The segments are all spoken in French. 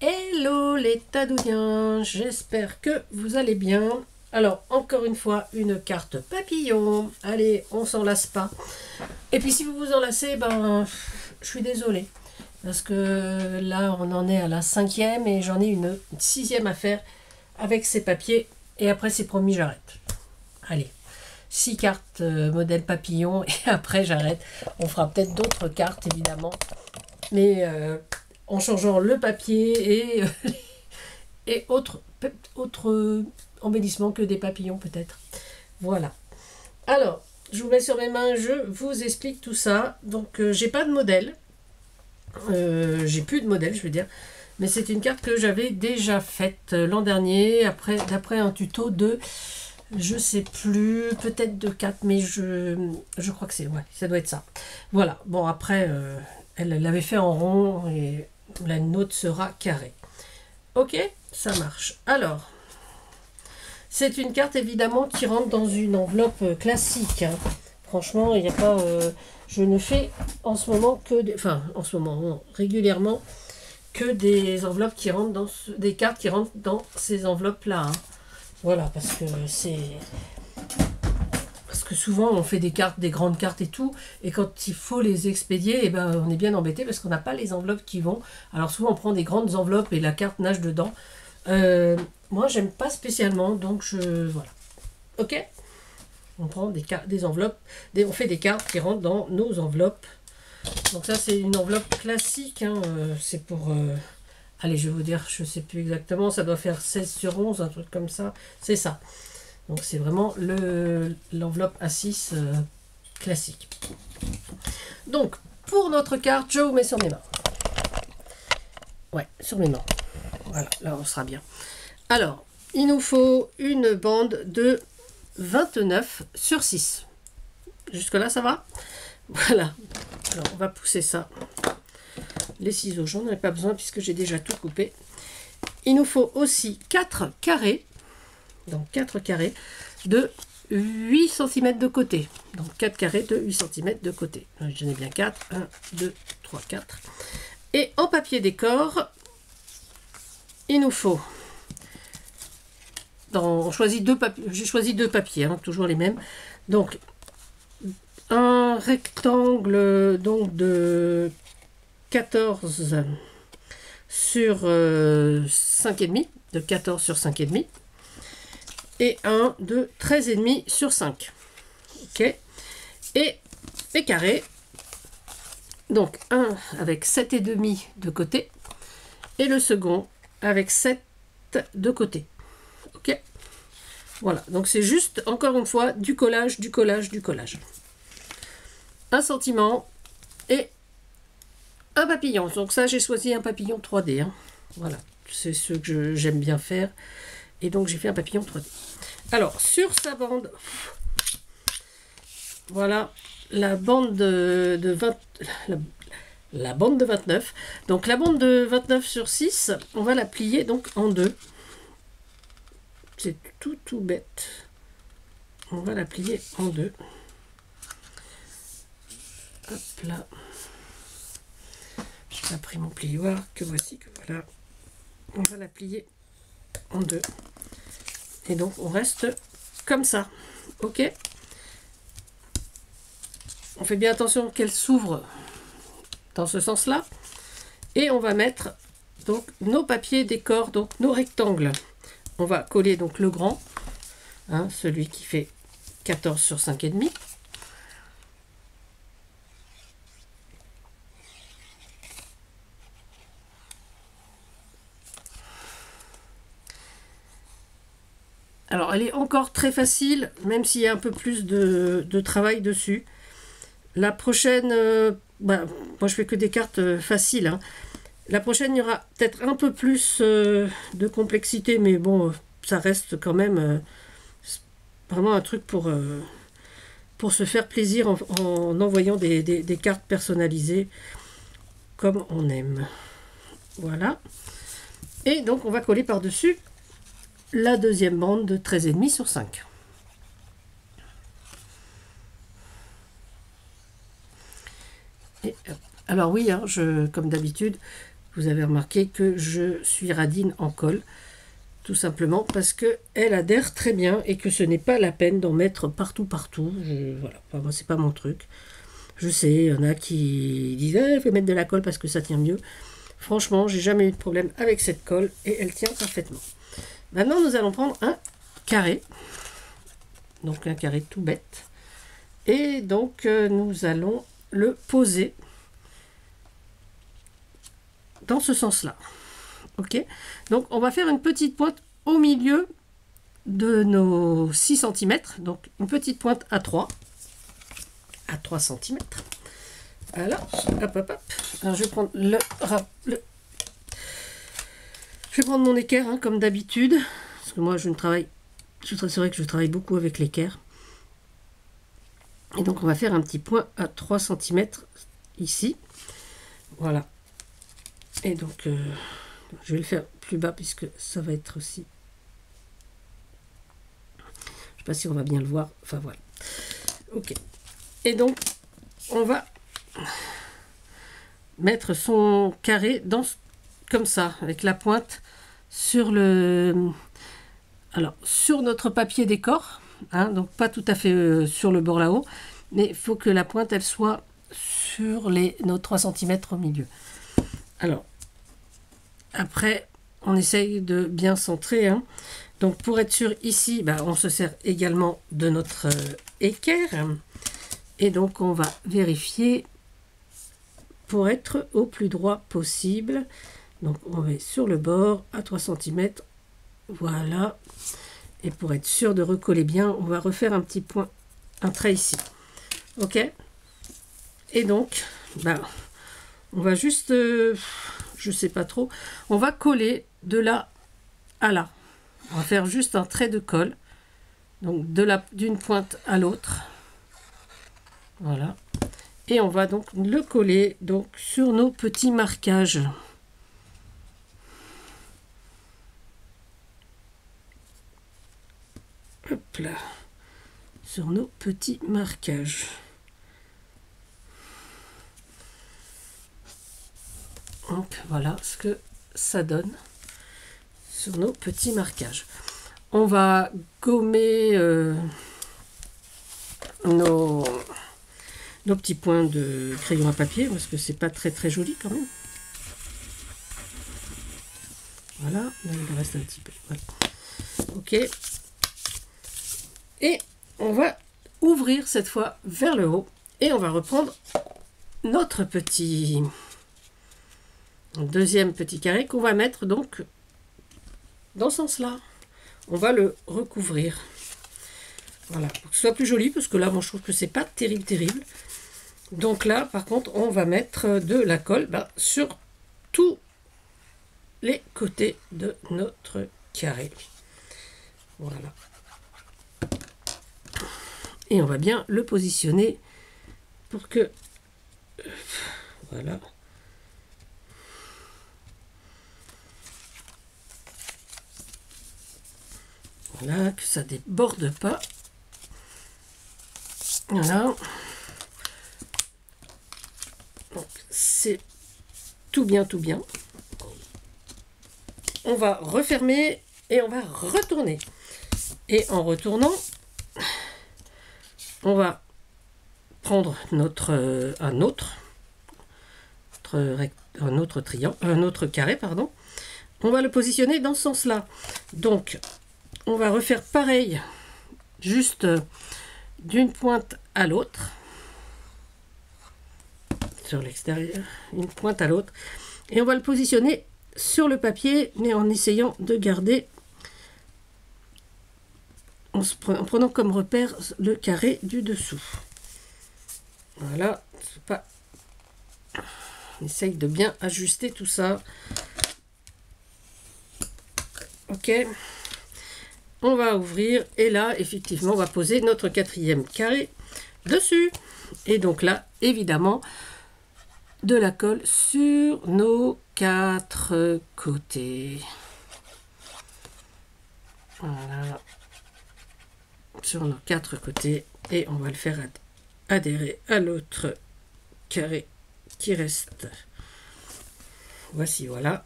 Hello les Tadouliens, j'espère que vous allez bien. Alors, encore une fois, une carte papillon. Allez, on s'en lasse pas. Et puis si vous vous en lassez, ben, je suis désolée. Parce que là, on en est à la 5e et j'en ai une 6e à faire avec ces papiers. Et après, c'est promis, j'arrête. Allez, 6 cartes modèle papillon et après, j'arrête. On fera peut-être d'autres cartes, évidemment. Mais en changeant le papier et autres embellissements que des papillons peut-être. Voilà. Alors, je vous mets sur mes mains, je vous explique tout ça. Donc, j'ai pas de modèle. J'ai plus de modèle, je veux dire. Mais c'est une carte que j'avais déjà faite l'an dernier, d'après un tuto de, je sais plus, peut-être de 4, mais je crois que c'est, ouais, ça doit être ça. Voilà, bon après, elle l'avait fait en rond et la nôtre sera carrée. Ok, ça marche. Alors, c'est une carte évidemment qui rentre dans une enveloppe classique. Hein. Franchement, il n'y a pas... je ne fais en ce moment que... en ce moment, non, régulièrement, que des enveloppes qui rentrent dans... des cartes qui rentrent dans ces enveloppes-là. Hein. Voilà, parce que c'est... Parce que souvent, on fait des cartes, des grandes cartes et tout, et quand il faut les expédier, eh ben, on est bien embêté parce qu'on n'a pas les enveloppes qui vont. Alors souvent, on prend des grandes enveloppes et la carte nage dedans. Moi, j'aime pas spécialement, donc voilà. Ok ? On prend des enveloppes, on fait des cartes qui rentrent dans nos enveloppes. Donc ça, c'est une enveloppe classique. Hein, c'est pour... allez, je vais vous dire, je sais plus exactement, ça doit faire 16/11, un truc comme ça. C'est ça. Donc c'est vraiment l'enveloppe A6 classique. Donc, pour notre carte, je vous mets sur mes mains. Ouais, sur mes mains. Voilà, là on sera bien. Alors, il nous faut une bande de 29/6. Jusque là, ça va? Voilà. Alors, on va pousser ça. Les ciseaux, j'en ai pas besoin puisque j'ai déjà tout coupé. Il nous faut aussi 4 carrés. Donc 4 carrés de 8 cm de côté. Donc 4 carrés de 8 cm de côté. J'en ai bien 4. 1, 2, 3, 4. Et en papier décor, il nous faut... on choisit deux papiers. J'ai choisi 2 papiers, hein, toujours les mêmes. Donc un rectangle donc de 14 sur 5,5. De 14 sur 5,5. Et un de 13,5 sur 5. Ok. Et les carrés. Donc un avec 7,5 de côté. Et le second avec 7 de côté. Ok. Voilà. Donc c'est juste, encore une fois, du collage, du collage, du collage. Un sentiment et un papillon. Donc ça, j'ai choisi un papillon 3D. Hein. Voilà. C'est ce que j'aime bien faire. Et donc j'ai fait un papillon 3D. Alors, sur sa bande, voilà, la bande de 20, la bande de 29. Donc la bande de 29 sur 6, on va la plier donc en deux. C'est tout bête. On va la plier en deux. Hop là. J'ai pas pris mon plioir, que voici, que voilà. On va la plier en deux. Et donc, on reste comme ça. Ok. On fait bien attention qu'elle s'ouvre dans ce sens-là. Et on va mettre donc nos papiers décor, donc nos rectangles. On va coller donc le grand, hein, celui qui fait 14 sur 5,5. Alors, elle est encore très facile, même s'il y a un peu plus de travail dessus. La prochaine, moi je fais que des cartes faciles. Hein. La prochaine, il y aura peut-être un peu plus de complexité, mais bon, ça reste quand même vraiment un truc pour se faire plaisir en envoyant des cartes personnalisées comme on aime. Voilà. Et donc, on va coller par-dessus la deuxième bande de 13,5 sur 5. Et, alors oui, hein, comme d'habitude, vous avez remarqué que je suis radine en colle. Tout simplement parce que elle adhère très bien et que ce n'est pas la peine d'en mettre partout. Voilà, enfin, moi c'est pas mon truc. Je sais, il y en a qui disent il faut mettre de la colle parce que ça tient mieux. Franchement, j'ai jamais eu de problème avec cette colle et elle tient parfaitement. Maintenant, nous allons prendre un carré. Donc un carré tout bête. Et donc nous allons le poser dans ce sens-là. Ok, donc on va faire une petite pointe au milieu de nos 6 cm, donc une petite pointe à 3 cm. Voilà, hop, hop, hop. Alors je vais prendre je vais prendre mon équerre hein, comme d'habitude, parce que moi c'est vrai que je travaille beaucoup avec l'équerre. Et donc on va faire un petit point à 3 cm ici, voilà. Et donc je vais le faire plus bas puisque ça va être aussi... Je sais pas si on va bien le voir. Enfin voilà. Ok. Et donc, on va mettre son carré comme ça, avec la pointe sur sur notre papier décor. Hein, donc pas tout à fait sur le bord là-haut. Mais il faut que la pointe, elle soit sur nos 3 cm au milieu. Alors, après... On essaye de bien centrer. Hein. Donc pour être sûr, ici, on se sert également de notre équerre. Et donc on va vérifier pour être au plus droit possible. Donc on met sur le bord à 3 cm. Voilà. Et pour être sûr de recoller bien, on va refaire un petit point, un trait ici. Ok. Et donc, on va juste... je sais pas trop, on va coller de là à là. On va faire juste un trait de colle, donc d'une pointe à l'autre. Voilà. Et on va donc le coller donc sur nos petits marquages. Hop là. Sur nos petits marquages. Donc voilà ce que ça donne sur nos petits marquages. On va gommer nos petits points de crayon à papier parce que c'est pas très joli quand même. Voilà, là, il reste un petit peu. Voilà. Ok. Et on va ouvrir cette fois vers le haut et on va reprendre notre deuxième petit carré qu'on va mettre donc dans ce sens-là. On va le recouvrir. Voilà, pour que ce soit plus joli, parce que là, moi, je trouve que c'est pas terrible. Donc là, par contre, on va mettre de la colle sur tous les côtés de notre carré. Voilà. Et on va bien le positionner pour que... Voilà. Voilà, que ça déborde pas. Voilà. Donc, c'est tout bien. On va refermer et on va retourner. Et en retournant, on va prendre un autre carré, pardon. On va le positionner dans ce sens-là. Donc, on va refaire pareil, juste d'une pointe à l'autre, sur l'extérieur, une pointe à l'autre, et on va le positionner sur le papier, mais en essayant de garder, en prenant comme repère le carré du dessous. Voilà, on essaye de bien ajuster tout ça. Ok. On va ouvrir et là, effectivement, on va poser notre 4e carré dessus. Et donc là, évidemment, de la colle sur nos 4 côtés. Voilà. Sur nos 4 côtés. Et on va le faire adhérer à l'autre carré qui reste. voici, voilà.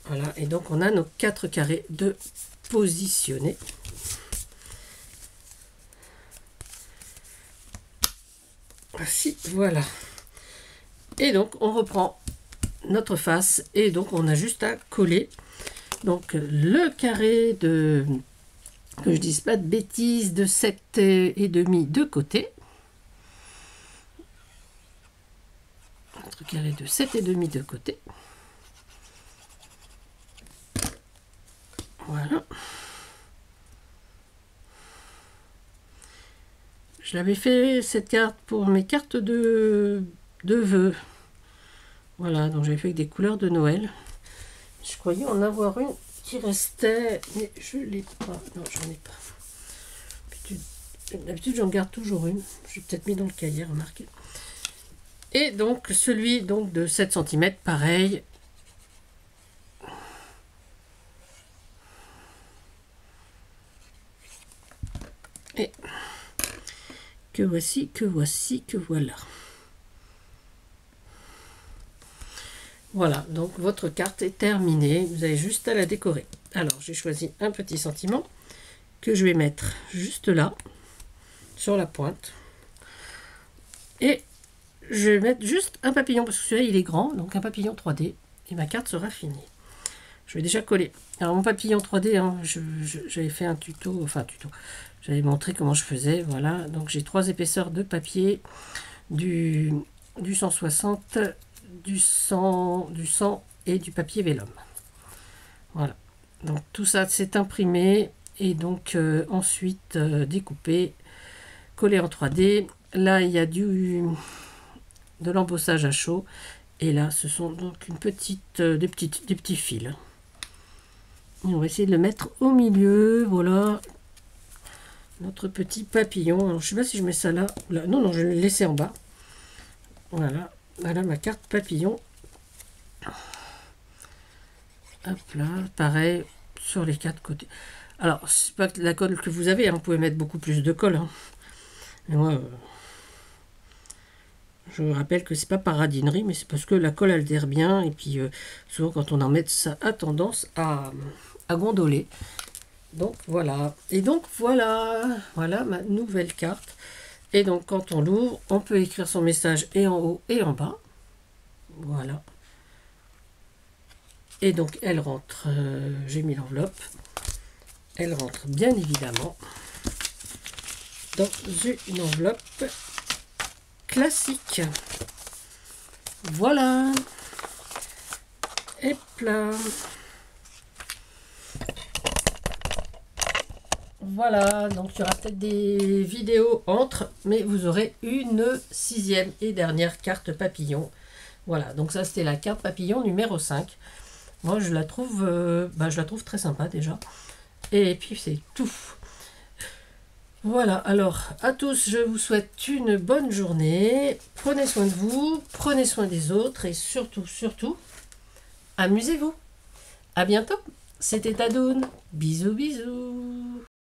Voilà, et donc on a nos 4 carrés de positionner. Voici, voilà. Et donc on reprend notre face et donc on a juste à coller donc le carré de, que je dise pas de bêtises, de 7,5 de côté. Notre carré de 7,5 de côté. Voilà. Je l'avais fait cette carte pour mes cartes de vœux. Voilà, donc j'ai fait avec des couleurs de Noël. Je croyais en avoir une qui restait, mais je ne l'ai pas. Non, j'en ai pas. D'habitude, j'en garde toujours une. J'ai peut-être mis dans le cahier, remarquez. Et donc, celui donc de 7 cm, pareil. Et que voici, que voici, que voilà. Voilà, donc votre carte est terminée. Vous avez juste à la décorer. Alors, j'ai choisi un petit sentiment que je vais mettre juste là, sur la pointe. Et je vais mettre juste un papillon, parce que celui-là, il est grand, donc un papillon 3D. Et ma carte sera finie. Je vais déjà coller. Alors, mon papillon 3D, hein, j'avais fait un tuto, enfin tuto. J'avais montré comment je faisais. Voilà, donc j'ai 3 épaisseurs de papier, du 160, du 100 et du papier vélum. Voilà, donc tout ça c'est imprimé et donc ensuite découpé, collé en 3D. Là il y a de l'embossage à chaud et là ce sont donc des petits fils. Et on va essayer de le mettre au milieu. Voilà notre petit papillon. Alors je sais pas si je mets ça là. Non, non, je vais le laisser en bas. Voilà. Voilà ma carte papillon. Hop là, pareil sur les 4 côtés. Alors, c'est pas la colle que vous avez, hein, vous pouvez mettre beaucoup plus de colle. Hein. Mais moi, je vous rappelle que c'est pas par radinerie, mais c'est parce que la colle adhère bien. Et puis, souvent, quand on en met, ça a tendance à gondoler. Donc, voilà. Et donc, voilà ma nouvelle carte. Et donc, quand on l'ouvre, on peut écrire son message et en haut et en bas. Voilà. Et donc, elle rentre, j'ai mis l'enveloppe. Elle rentre bien évidemment dans une enveloppe classique. Voilà. Et là. Voilà, donc il y aura peut-être des vidéos entre, mais vous aurez une 6e et dernière carte papillon. Voilà, donc ça c'était la carte papillon numéro 5. Moi je la trouve très sympa déjà. Et puis c'est tout. Voilà, alors à tous, je vous souhaite une bonne journée. Prenez soin de vous, prenez soin des autres et surtout, amusez-vous. À bientôt. C'était Tadoun. Bisous, bisous.